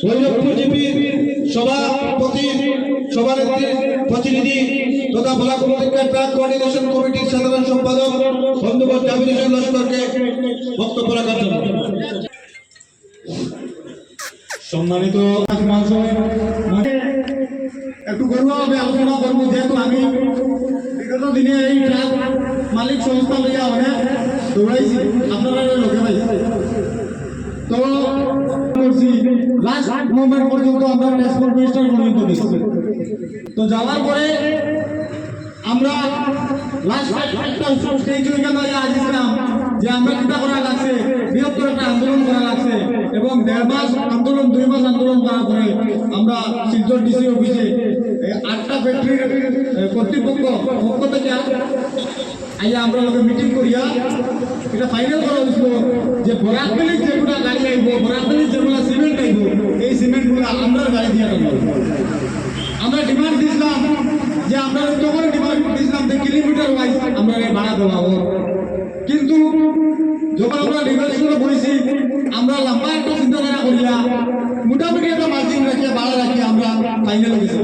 ভৈরবপুর জিপির সভাপতি সভানেত্রী প্রতিনিধি তথা ব্লক প্রতিজ্ঞা ট্রাক কোঅর্ডিনেশন কমিটির সাধারণ সম্পাদক বন্ধুবর জাবির হোসেন লস্করকে বক্তব্য রাখার জন্য। সম্মানিত একটু গর্বভাবে আলোচনা করবো, যেহেতু আমি বিগত দিনে এই ট্রাক মালিক সংস্থা লইয়া অনেক দৌড়াইছি, আপনারা লোকে পাইছি। তো করছি লাস্ট মোমেন্ট পর্যন্ত আমরা ট্রান্সপোর্ট মিনিস্টার পর্যন্ত গেছি। তো যাওয়ার পরে আমরা লাস্ট একটা স্টেজ ওইখানে আসছিলাম যে আমরা চিন্তা করা লাগছে, বৃহত্তর একটা আন্দোলন করা লাগছে, এবং 1.5 মাস আন্দোলন 2 মাস আন্দোলন করার পরে আমরা শিলচর ডিসি অফিসে 8টা ফ্যাক্টরির কর্তৃপক্ষ পক্ষ থেকে আইয়া আমরা লোকে মিটিং করিয়া এটা ফাইনাল করা হয়েছিল যে বরাকবেলির যেগুলা গাড়ি আইব, বরাকবেলির যেগুলা সিমেন্ট আইব, এই সিমেন্টগুলো আমরা গাড়ি দিয়ে আনবো। আমরা ডিমান্ড দিয়েছিলাম যে আমরা তখন ডিমান্ড দিয়েছিলাম যে কিলোমিটার ওয়াইজ আমরা ভাড়া দেওয়া হোক, কিন্তু যখন আমরা নির্বাচন করেছি আমরা লম্বা একটা চিন্তাধারা করিয়া মোটামুটি একটা মার্জিন রাখিয়া ভাড়া রাখিয়া আমরা ফাইনাল গেছি।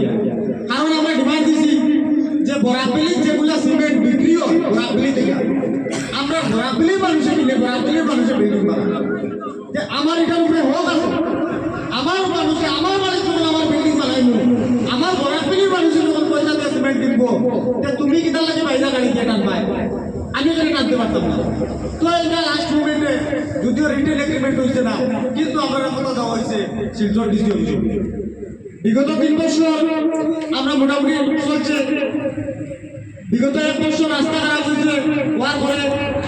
কারণ আমরা ডিমান্ড দিছি যে বরাকবেলির যেগুলা সিমেন্ট বিক্রি হয় বরাকবেলি থেকে আমরা বরাকবেলির মানুষে কিনে বরাকবেলির মানুষের বিল্ডিং বানাবো। যে আমার এটার উপরে হোক আছে, আমার মানুষে আমার বাড়ির যখন আমার বিল্ডিং বানাইব, আমার বরাকবেলির মানুষের যখন পয়সা দিয়ে সিমেন্ট কিনবো, তুমি কিনার লাগে বাইরে গাড়ি দিয়ে টানবাই, আমি এখানে টানতে পারতাম না। তো এটা লাস্ট মুভমেন্টে যদিও রিটেল এগ্রিমেন্ট হয়েছে না, কিন্তু আমার কথা দেওয়া হয়েছে শিলচর ডিসি অফিসে। বিগত 3 বছর আমরা মোটামুটি চলছে, বিগত 1 বছর রাস্তা খারাপ হয়েছে, হওয়ার পরে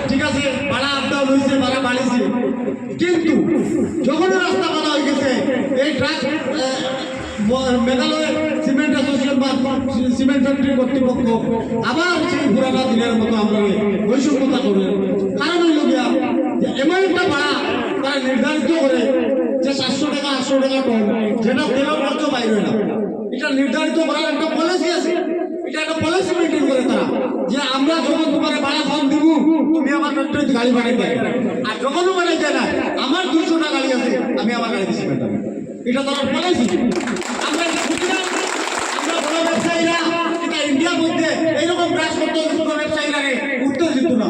ঠিক আছে ভাড়া আপডাউন হয়েছে, ভাড়া বাড়িয়েছে, কিন্তু যখন রাস্তা বাড়া হয়ে গেছে এই ট্রাক মেঘালয় সিমেন্ট অ্যাসোসিয়েশন বা সিমেন্ট ফ্যাক্টরি কর্তৃপক্ষ আবার সেই পুরানা দিনের মতো আমরা বৈষম্যতা করবে। কারণ হইল গিয়া যে এমন একটা ভাড়া তারা নির্ধারিত করে যে 700 টাকা 800 টাকা টন, যেটা তেলের খরচ বাইরে না, এটা নির্ধারিত করার একটা পলিসি আছে। এটা একটা পলিসি মেনটেন করে তারা যে আমরা যখন তোমার ভাড়া কম দিব তুমি আমার ফ্যাক্টরিতে গাড়ি বানাই দেয়, আর যখনও বানাই দেয় না আমার 200টা গাড়ি আছে আমি আমার গাড়ি দিচ্ছি, এটা তারা পলিসি। আমরা এটা বুঝি না, আমরা বড় ব্যবসায়ীরা এটা ইন্ডিয়ার মধ্যে এইরকম কাজ করতে ছোট ব্যবসায়ীরা উত্তর দিত না,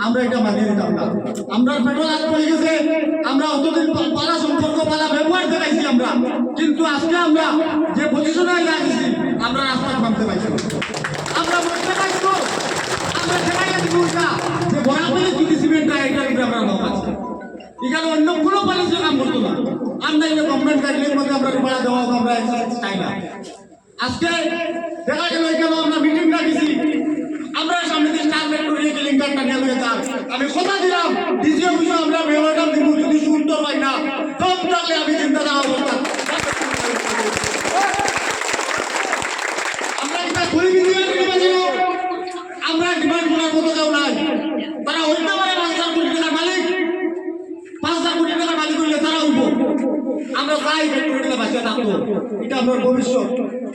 আমরা এটা মানিয়ে নিতাম না। আমরা পেট্রোল আজ হয়ে গেছে, আমরা অতদিন পালা সম্পর্ক পালা ব্যবহার দেখাইছি আমরা, কিন্তু আজকে আমরা যে পজিশনে লাগিয়েছি আমরা রাস্তা নামতে পাইছি, আমরা বলতে পারবো আমরা সেটাই দিব যে বরাবরই যদি সিমেন্ট হয় এটার উপরে আমরা নাম আছে, এখানে অন্য কোনো পলিসি কাম করতো না। আমরা এই গভর্নমেন্ট গাইডলাইনের মধ্যে আমরা ভাড়া দেওয়া আমরা চাই না। আজকে দেখা গেল এখানে আমরা মিটিং রাখেছি, আমরা সামনে দিয়ে স্টার ফ্যাক্টরি লিঙ্কারটা নিয়ে হয়ে যান, আমি কথা দিলাম ডিসি অফিসে আমরা মেমোরান্ডাম দিব, যদি উত্তর পাই না কম থাকলে আমি চিন্তা দেওয়া অবস্থা আমরা এটা করি আমরা ডিমান্ড করার মতো কেউ নাই। তারা হইতে পারে 5,000 কোটি টাকার মালিক, 5,000 কোটি টাকার মালিক হইলে তারা হইব, আমরা চাই ফ্যাক্টরিটা বাঁচিয়ে থাকবো, এটা আমার ভবিষ্যৎ।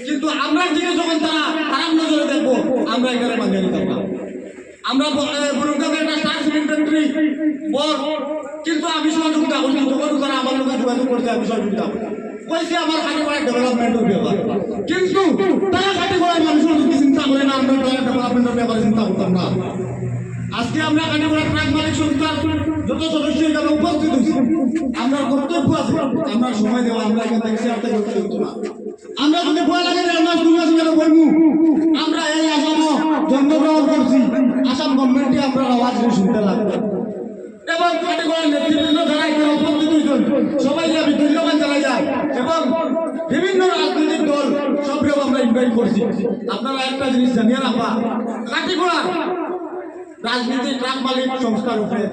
কিন্তু আমরা দিকে যখন তারা খারাপ নজরে দেখবো আমরা এখানে মানিয়ে নিতাম না। আমরা বরুণগাঁতে একটা স্টার সিমেন্ট ফ্যাক্টরি বল, কিন্তু আমি সহযোগিতা করছি, যখন তারা আমার লোকের যোগাযোগ করছে আমি সহযোগিতা কইছি আমার কাটিগড়ার ডেভেলপমেন্টের ব্যাপার, কিন্তু তারা কাটিগড়ার মানুষের যদি চিন্তা করে না আমরা ডেভেলপমেন্টের ব্যাপারে চিন্তা করতাম না। আজকে আমরা কাটিগড়ার ট্রাক মালিক সংস্থার যত সদস্য এখানে উপস্থিত হয়েছি, আমরা কর্তব্য আছে আমরা সময় দেওয়া, আমরা এখান থেকে শেয়ার থেকে করতে না। আমরা যদি ভয় লাগে 1.5 মাস 2 মাস গেলে বলবো আমরা এই আসামও জন্মগ্রহণ করছি, আসাম গভর্নমেন্টে আমরা আওয়াজ শুনতে লাগবে, এবং কাটিগড়ার নেতৃত্ব যারা এখানে উপস্থিত হয়েছেন সবাইকে আমি ধন্যবাদ জানাই যায়, এবং বিভিন্ন রাজনৈতিক দল সবকেও আমরা ইনভাইট করছি। আপনারা একটা জিনিস জানিয়ে রাখবা, কাটিগড়ার রাজনীতি ট্রাক মালিক সংস্থার উপরে,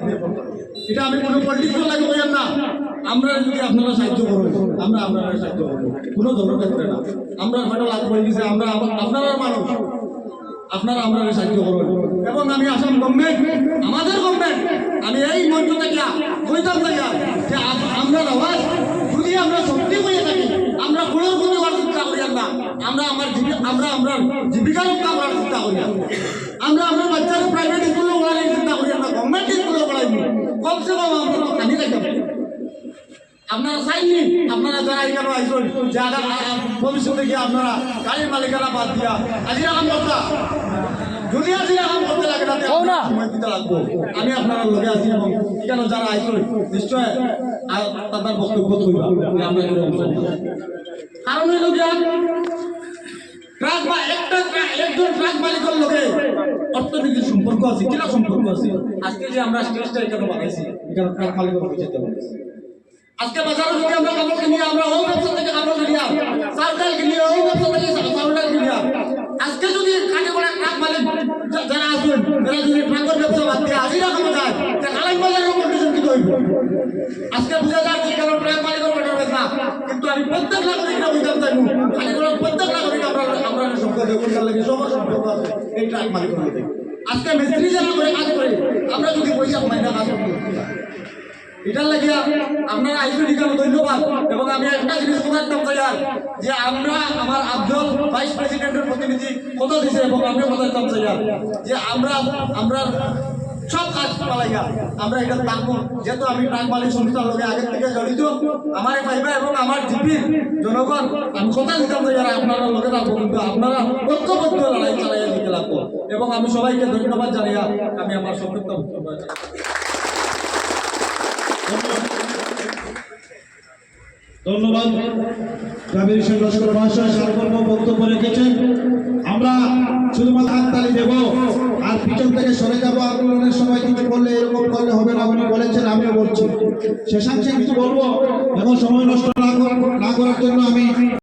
এটা আমি কোনো পলিটিক্স লাগে বললাম না, আমরা যদি আপনারা সাহায্য করবেন আমরা আপনারা সাহায্য করবো, কোনো দলের ক্ষেত্রে না। আমরা হয়তো লাভ করে দিয়েছি, আমরা আপনারা মানুষ, আপনারা আমরা সাহায্য করবেন। এবং আমি আসাম গভর্নমেন্ট, আমাদের গভর্নমেন্ট, আমি এই মঞ্চ থেকে কইতাম চাই যে আমরা আওয়াজ যদি আমরা সত্যি হয়ে থাকি আমরা কোনো করার চিন্তা করি না, আমরা আমরা জীবিকা রক্ষা করার চিন্তা করি, আমরা আমার বাচ্চারা প্রাইভেট স্কুলে পড়ানোর চিন্তা করি না, গভর্নমেন্ট স্কুলে পড়াইনি, কমসে কম আমরা খানি রাখতে আপনারা চাইনি, আপনারা যারা এখানে আইসন যে ভবিষ্যতে গিয়ে আপনারা গাড়ির মালিকানা বাদ দিয়া আজিরা কাম করতা, যদি আজিরা কাম করতে লাগে তাতে সময় দিতে লাগবো। আমি আপনারা লগে আছি এবং এখানে যারা আইসন নিশ্চয় তাদের বক্তব্য কইবা কারণ হইল গিয়া ট্রাক বা একজন ট্রাক মালিকের লগে অর্থনীতির সম্পর্ক আছে, কিনা সম্পর্ক আছে। আজকে যে আমরা স্টেজটা এখানে বানাইছি এখানে ট্রাক মালিকের বুঝাইতে পারছি। আজকে বাজারে যদি আমরা কাপড় কিনি, আমরা ওই ব্যবসা থেকে কাপড় কিনি, চাল ডাল কিনি, ওই ব্যবসা থেকে চাল ডাল কিনি। আজকে যদি খাটে করে ট্রাক মালিক যারা আসবেন তারা যদি ট্রাকের ব্যবসা বাদ দিয়ে হাজিরা কমে যায়, কালাইন বাজারের কন্ডিশন কি হইব? আজকে বোঝা যায় যে কারণ ট্রাক মালিকের পেটের ব্যথা, কিন্তু আমি প্রত্যেক নাগরিকরা বুঝতে চাইবো খালি করে প্রত্যেক নাগরিক আমরা সম্পর্ক দেবতার লাগে সবার সম্পর্ক আছে এই ট্রাক মালিকের মধ্যে। আজকে মিস্ত্রি যারা করে কাজ করে আমরা যদি পয়সা কমাই না কাজ করতে এটার লাগিয়া আপনারা আইসু ঠিকানো ধন্যবাদ। এবং আমি একটা জিনিস করতাম চাই যে আমরা আমার আব্দুল ভাইস প্রেসিডেন্টের প্রতিনিধি কথা দিছে এবং আমিও কথা দিতাম চাই যে আমরা সব কাজ পালাইয়া আমরা এটা থাকবো, যেহেতু আমি ট্রাক মালিক সংস্থার লগে আগের থেকে জড়িত আমার পাইবা এবং আমার জিপির জনগণ আমি কথা দিতাম চাই আপনারা লগে থাকবো, কিন্তু আপনারা ঐক্যবদ্ধ লড়াই চালাইয়া দিতে লাগবো। এবং আমি সবাইকে ধন্যবাদ জানিয়া আমি আমার সংক্ষিপ্ত বক্তব্য ধন্যবাদ। জাবির হোসেন লস্কর মহাশয় সার্বভৌম বক্তব্য রেখেছেন। আমরা শুধুমাত্র হাততালি দেব আর পিছন থেকে সরে যাব। আন্দোলনের সময় কিছু করলে এরকম করলে হবে না, উনি বলেছেন, আমিও বলছি। শেষাংশে কিছু বলবো এবং সময় নষ্ট না করার জন্য আমি